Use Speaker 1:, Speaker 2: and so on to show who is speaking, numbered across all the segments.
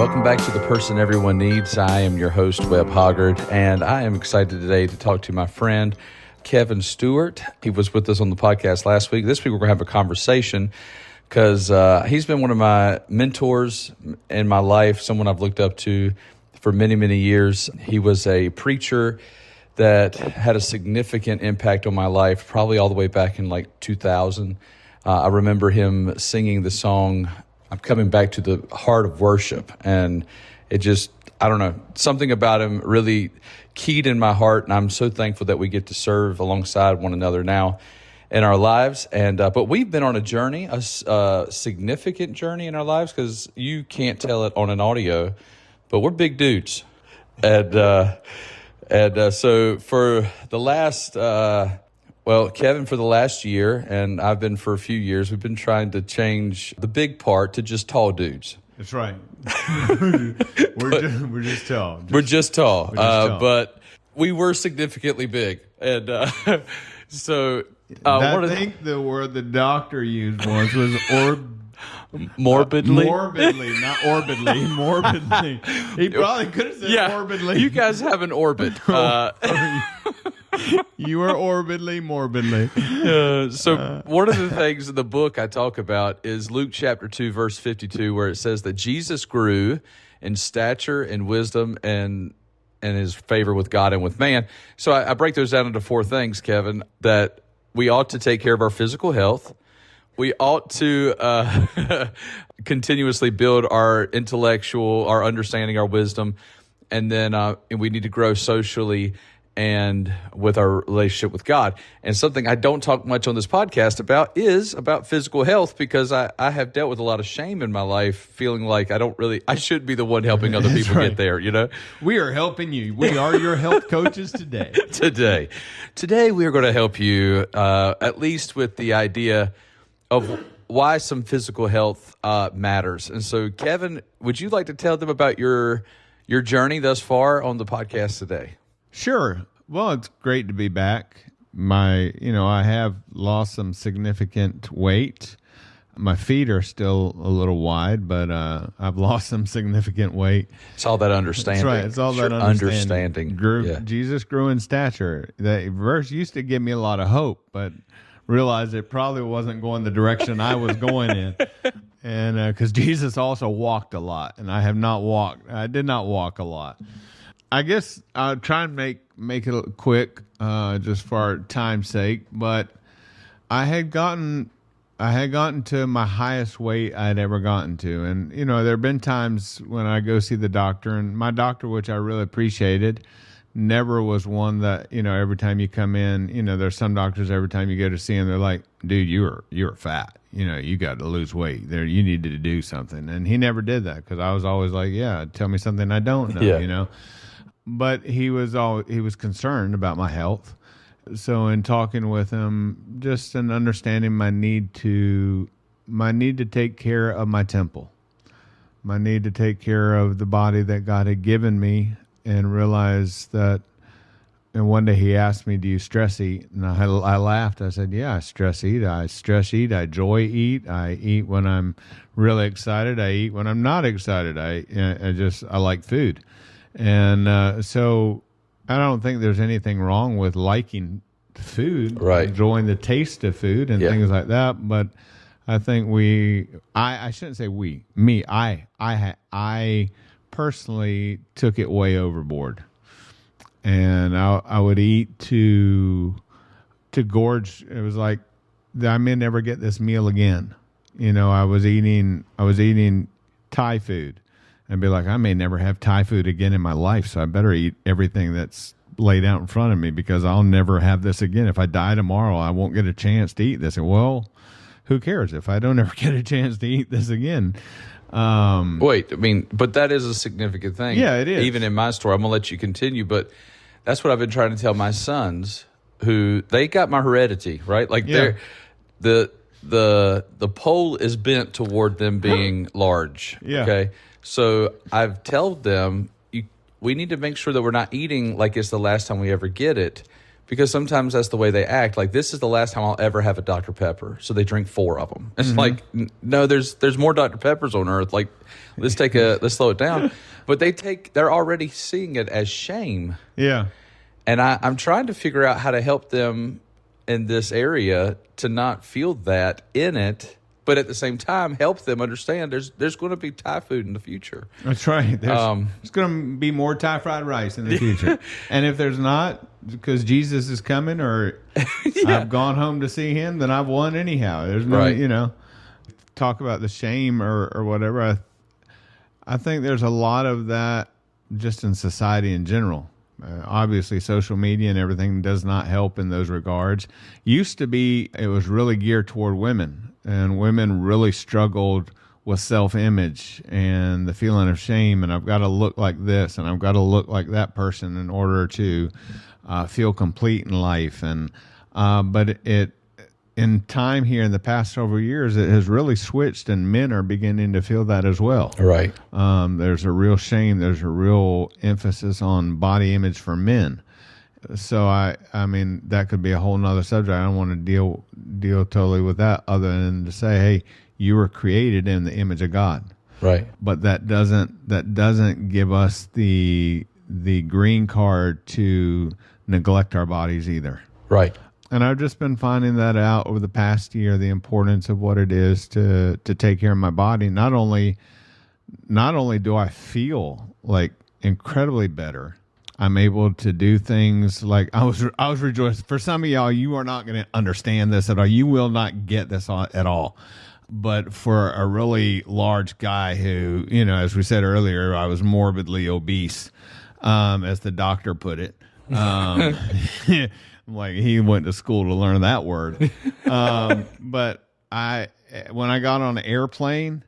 Speaker 1: Welcome back to The Person Everyone Needs. I am your host, Webb Hoggard, and I am excited today to talk to my friend, Kevin Stewart. He was with us on the podcast last week. This week we're going to have a conversation because he's been one of my mentors in my life, someone I've looked up to for many, many years. He was a preacher that had a significant impact on my life, probably all the way back in like 2000. I remember him singing the song, I'm Coming Back to the Heart of Worship. And it just, I don't know, something about him really keyed in my heart. And I'm so thankful that we get to serve alongside one another now in our lives. And but we've been on a journey, a significant journey in our lives, because you can't tell it on an audio, but we're big dudes. And so for the last, Kevin, for the last year, and I've been for a few years, we've been trying to change the big part to just tall dudes.
Speaker 2: That's right. we're just tall.
Speaker 1: We're just tall. But we were significantly big. And so...
Speaker 2: I think the word the doctor used once was
Speaker 1: morbidly?
Speaker 2: Morbidly, not orbidly. Morbidly. He probably could have said morbidly.
Speaker 1: You guys have an orbit.
Speaker 2: You were morbidly.
Speaker 1: So one of the things in the book I talk about is Luke chapter 2, verse 52, where it says that Jesus grew in stature and wisdom and his favor with God and with man. So I break those down into four things, Kevin, that we ought to take care of our physical health. We ought to continuously build our intellectual, our understanding, our wisdom, and then we need to grow socially and with our relationship with God. And something I don't talk much on this podcast about is about physical health, because I have dealt with a lot of shame in my life, feeling like I should be the one helping other people get there, you know?
Speaker 2: We are helping you. We are your health coaches today.
Speaker 1: Today we are going to help you at least with the idea of why some physical health matters. And so, Kevin, would you like to tell them about your journey thus far on the podcast today?
Speaker 2: Sure. Well, it's great to be back. I have lost some significant weight. My feet are still a little wide, but I've lost some significant weight.
Speaker 1: It's all that understanding.
Speaker 2: That's right. It's all that understanding. Jesus grew in stature. That verse used to give me a lot of hope, but realized it probably wasn't going the direction I was going in. And because Jesus also walked a lot, and I did not walk a lot. I guess I'll try and make it quick, just for our time's sake. But I had gotten to my highest weight I'd ever gotten to, and there have been times when I go see the doctor, and my doctor, which I really appreciated, never was one that every time you come in, there's some doctors every time you go to see them, they're like, dude, you're fat. You got to lose weight. You needed to do something, and he never did that, because I was always like, yeah, tell me something I don't know. But he was concerned about my health. So in talking with him, just in understanding my need to take care of my temple, my need to take care of the body that God had given me, and realize that. And one day he asked me, "Do you stress eat?" And I laughed. I said, "Yeah, I stress eat. I joy eat. I eat when I'm really excited. I eat when I'm not excited. I like food." And so I don't think there's anything wrong with liking food,
Speaker 1: right?
Speaker 2: Enjoying the taste of food and things like that. But I think I shouldn't say I personally took it way overboard. And I would eat to gorge. It was like, I may never get this meal again. I was eating Thai food. And be like, I may never have Thai food again in my life, so I better eat everything that's laid out in front of me, because I'll never have this again. If I die tomorrow, I won't get a chance to eat this. And well, who cares if I don't ever get a chance to eat this again?
Speaker 1: But that is a significant thing.
Speaker 2: Yeah, it is.
Speaker 1: Even in my story, I'm going to let you continue, but that's what I've been trying to tell my sons, who they got my heredity, right? Like the pole is bent toward them being large.
Speaker 2: Yeah.
Speaker 1: Okay. So I've told them, we need to make sure that we're not eating like it's the last time we ever get it, because sometimes that's the way they act. Like, this is the last time I'll ever have a Dr. Pepper. So they drink 4 of them. It's like, no, there's more Dr. Peppers on earth. Like, let's slow it down. But they're already seeing it as shame.
Speaker 2: Yeah.
Speaker 1: And I'm trying to figure out how to help them in this area to not feel that in it, but at the same time help them understand there's going to be Thai food in the future.
Speaker 2: That's right. There's going to be more Thai fried rice in the future. And if there's not, because Jesus is coming or I've gone home to see him, then I've won anyhow. There's no, talk about the shame or whatever. I think there's a lot of that just in society in general. Obviously, social media and everything does not help in those regards. Used to be, it was really geared toward women, and women really struggled with self-image and the feeling of shame, and I've got to look like this, and I've got to look like that person in order to feel complete in life. And but in time here in the past several years, it has really switched, and men are beginning to feel that as well.
Speaker 1: Right.
Speaker 2: There's a real shame. There's a real emphasis on body image for men. So I mean, that could be a whole nother subject. I don't want to deal totally with that, other than to say, hey, you were created in the image of God.
Speaker 1: Right.
Speaker 2: But that doesn't give us the green card to neglect our bodies either.
Speaker 1: Right.
Speaker 2: And I've just been finding that out over the past year, the importance of what it is to take care of my body. Not only do I feel like incredibly better, I'm able to do things like I was rejoicing. For some of y'all, you are not going to understand this at all. You will not get this at all. But for a really large guy who, as we said earlier, I was morbidly obese, as the doctor put it. Like, he went to school to learn that word. But when I got on an airplane,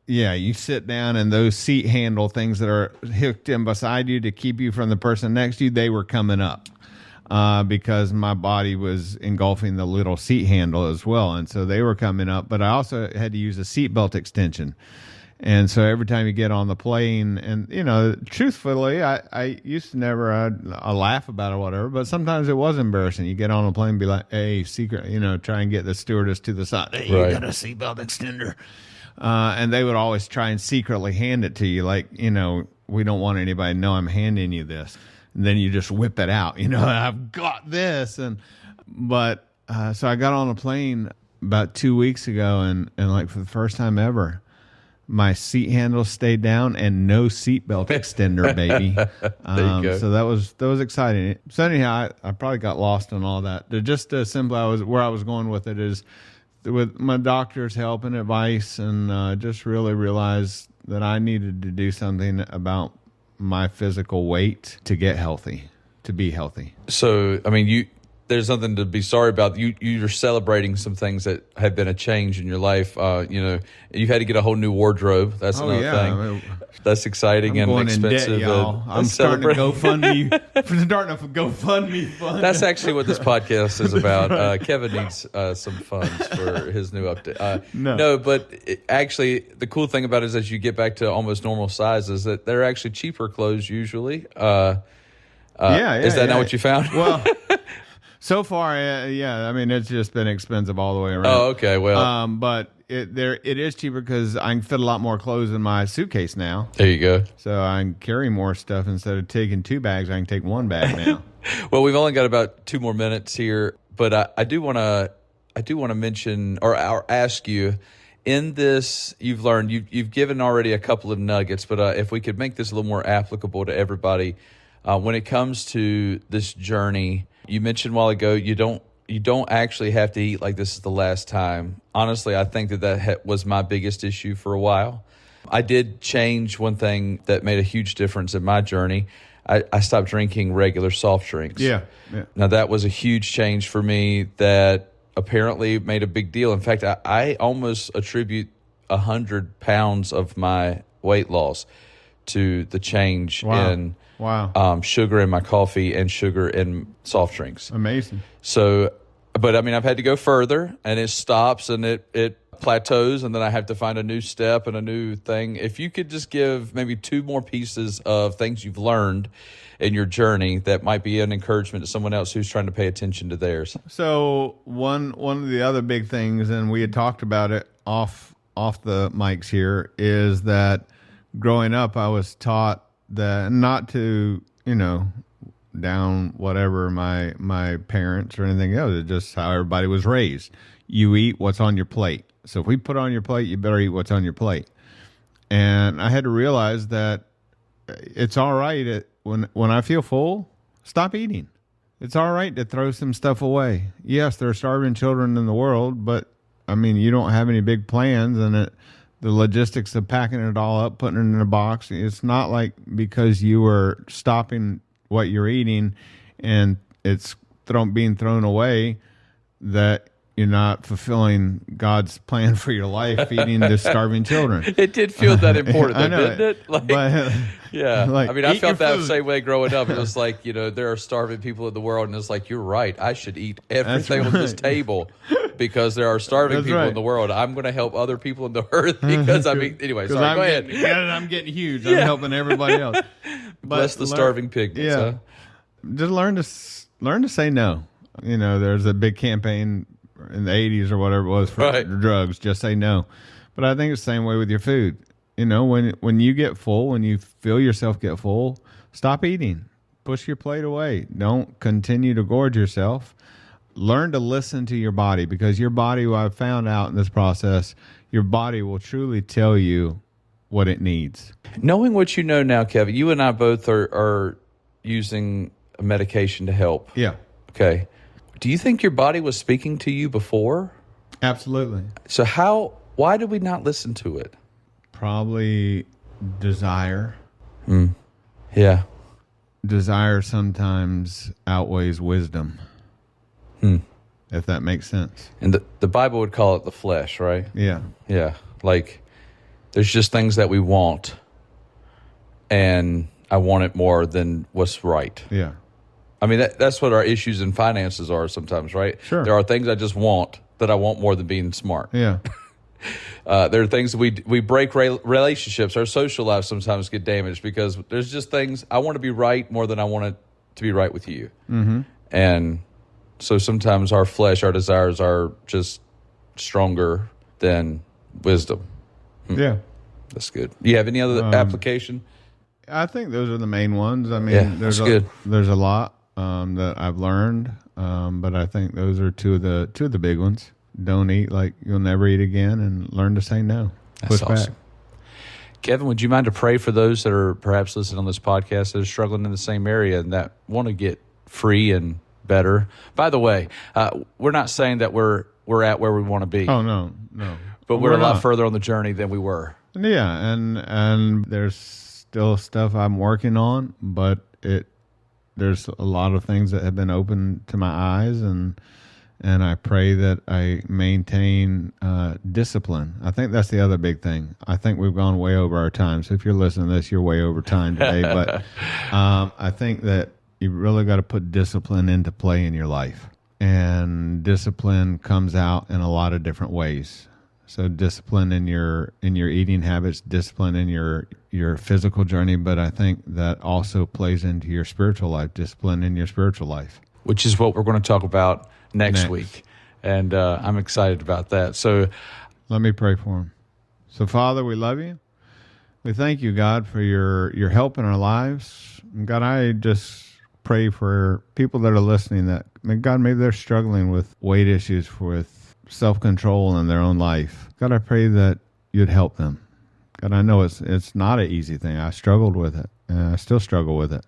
Speaker 2: you sit down and those seat handle things that are hooked in beside you to keep you from the person next to you, they were coming up because my body was engulfing the little seat handle as well. And so they were coming up, but I also had to use a seatbelt extension. And so every time you get on the plane, and, truthfully, I used to never, I laugh about it or whatever, but sometimes it was embarrassing. You get on a plane and be like, hey, secret, try and get the stewardess to the side. Hey, you got a seatbelt extender. And they would always try and secretly hand it to you. Like, we don't want anybody to know I'm handing you this. And then you just whip it out, I've got this. So I got on a plane about 2 weeks ago, and like for the first time ever, my seat handle stayed down and no seatbelt extender, baby.
Speaker 1: There you go.
Speaker 2: So that was exciting. So anyhow, I probably got lost in all that. Just simply, where I was going with it is with my doctor's help and advice, and just really realized that I needed to do something about my physical weight to get healthy, to be healthy.
Speaker 1: So, I mean, there's nothing to be sorry about. You're celebrating some things that have been a change in your life. You had to get a whole new wardrobe. That's another thing. That's exciting and expensive.
Speaker 2: In debt, y'all. I'm starting to GoFundMe fund.
Speaker 1: That's actually what this podcast is about. Kevin needs some funds for his new update. No, but actually, the cool thing about it is as you get back to almost normal sizes, that they're actually cheaper clothes usually. Is that not what you found?
Speaker 2: Well. So far, I mean, it's just been expensive all the way around.
Speaker 1: Oh, okay, well.
Speaker 2: But it is cheaper because I can fit a lot more clothes in my suitcase now.
Speaker 1: There you go.
Speaker 2: So I can carry more stuff. Instead of taking 2 bags, I can take 1 bag now.
Speaker 1: Well, we've only got about 2 more minutes here, but I do want to mention or ask you, in this, you've learned, you've given already a couple of nuggets, but if we could make this a little more applicable to everybody, when it comes to this journey. You mentioned a while ago you don't actually have to eat like this is the last time. Honestly, I think that was my biggest issue for a while. I did change one thing that made a huge difference in my journey. I stopped drinking regular soft drinks.
Speaker 2: Yeah.
Speaker 1: Now, that was a huge change for me that apparently made a big deal. In fact, I almost attribute 100 pounds of my weight loss to the change in sugar in my coffee and sugar in soft drinks.
Speaker 2: Amazing.
Speaker 1: So, but I mean, I've had to go further, and it stops, and it plateaus, and then I have to find a new step and a new thing. If you could just give maybe 2 more pieces of things you've learned in your journey that might be an encouragement to someone else who's trying to pay attention to theirs.
Speaker 2: So one of the other big things, and we had talked about it off the mics here, is that growing up I was taught that not to, down whatever my parents or anything else. It's just how everybody was raised. You eat what's on your plate. So if we put on your plate, you better eat what's on your plate. And I had to realize that it's all right when I feel full, stop eating. It's all right to throw some stuff away. Yes, there are starving children in the world, but you don't have any big plans, and the logistics of packing it all up, putting it in a box. It's not like because you are stopping what you're eating and it's being thrown away that you're not fulfilling God's plan for your life, feeding the starving children.
Speaker 1: It did feel that important,
Speaker 2: I know
Speaker 1: didn't it? Yeah. I felt that same way growing up. It was like, there are starving people in the world, and it's like, you're right. I should eat everything on this table because there are starving people in the world. I'm going to help other people in the earth because, anyway, sorry, go ahead.
Speaker 2: I'm getting huge. I'm helping everybody else.
Speaker 1: Bless the starving pigments.
Speaker 2: Yeah.
Speaker 1: Huh?
Speaker 2: Just learn to say no. There's a big campaign in the 80s or whatever it was for drugs. Just say no. But I think it's the same way with your food. When you get full, when you feel yourself get full, stop eating. Push your plate away. Don't continue to gorge yourself. Learn to listen to your body, because your body, what I've found out in this process, your body will truly tell you what it needs.
Speaker 1: Knowing what you know now, Kevin, you and I both are using a medication to help.
Speaker 2: Yeah.
Speaker 1: Okay. Do you think your body was speaking to you before?
Speaker 2: Absolutely.
Speaker 1: So why did we not listen to it?
Speaker 2: Probably desire.
Speaker 1: Yeah.
Speaker 2: Desire sometimes outweighs wisdom. If that makes sense.
Speaker 1: And the Bible would call it the flesh, right?
Speaker 2: Yeah.
Speaker 1: Yeah. Like, there's just things that we want, and I want it more than what's right.
Speaker 2: Yeah.
Speaker 1: That's what our issues in finances are sometimes, right?
Speaker 2: Sure.
Speaker 1: There are things I just want that I want more than being smart.
Speaker 2: Yeah.
Speaker 1: There are things we break relationships. Our social lives sometimes get damaged because there's just things I want to be right more than I want it to be right with you.
Speaker 2: Mm-hmm.
Speaker 1: And so sometimes our flesh, our desires are just stronger than wisdom.
Speaker 2: Yeah.
Speaker 1: That's good. Do you have any other application?
Speaker 2: I think those are the main ones.
Speaker 1: There's
Speaker 2: a lot that I've learned, but I think those are two of the big ones. Don't eat like you'll never eat again, and learn to say no.
Speaker 1: That's
Speaker 2: Push
Speaker 1: awesome. Back. Kevin, would you mind to pray for those that are perhaps listening on this podcast that are struggling in the same area and that want to get free and better? By the way, we're not saying that we're at where we want to be.
Speaker 2: Oh, no.
Speaker 1: But we're a lot further on the journey than we were.
Speaker 2: Yeah, and there's still stuff I'm working on, but there's a lot of things that have been opened to my eyes, and I pray that I maintain discipline. I think that's the other big thing. I think we've gone way over our time, so if you're listening to this, you're way over time today, but I think that you really got to put discipline into play in your life, and discipline comes out in a lot of different ways. So discipline in your eating habits, discipline in your physical journey, but I think that also plays into your spiritual life, discipline in your spiritual life.
Speaker 1: Which is what we're going to talk about next week. And I'm excited about that. So
Speaker 2: let me pray for him. So Father, we love you. We thank you, God, for your help in our lives. And God, I just pray for people that are listening that, God, maybe they're struggling with weight issues, with self-control in their own life. God, I pray that you'd help them. God, I know it's not an easy thing. I struggled with it, and I still struggle with it.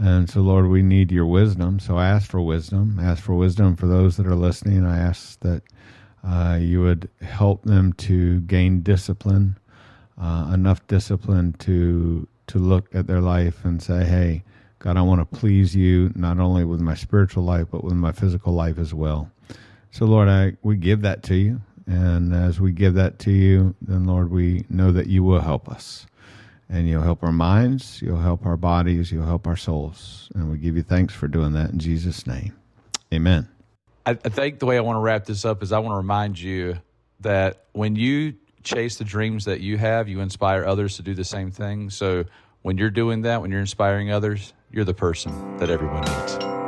Speaker 2: And so, Lord, we need your wisdom. So I ask for wisdom. Ask for wisdom for those that are listening. I ask that you would help them to gain discipline, enough discipline to look at their life and say, hey, God, I want to please you not only with my spiritual life, but with my physical life as well. So, Lord, we give that to you. And as we give that to you, then, Lord, we know that you will help us. And you'll help our minds, you'll help our bodies, you'll help our souls. And we give you thanks for doing that in Jesus' name. Amen.
Speaker 1: I think the way I want to wrap this up is I want to remind you that when you chase the dreams that you have, you inspire others to do the same thing. So when you're doing that, when you're inspiring others, you're the person that everyone needs.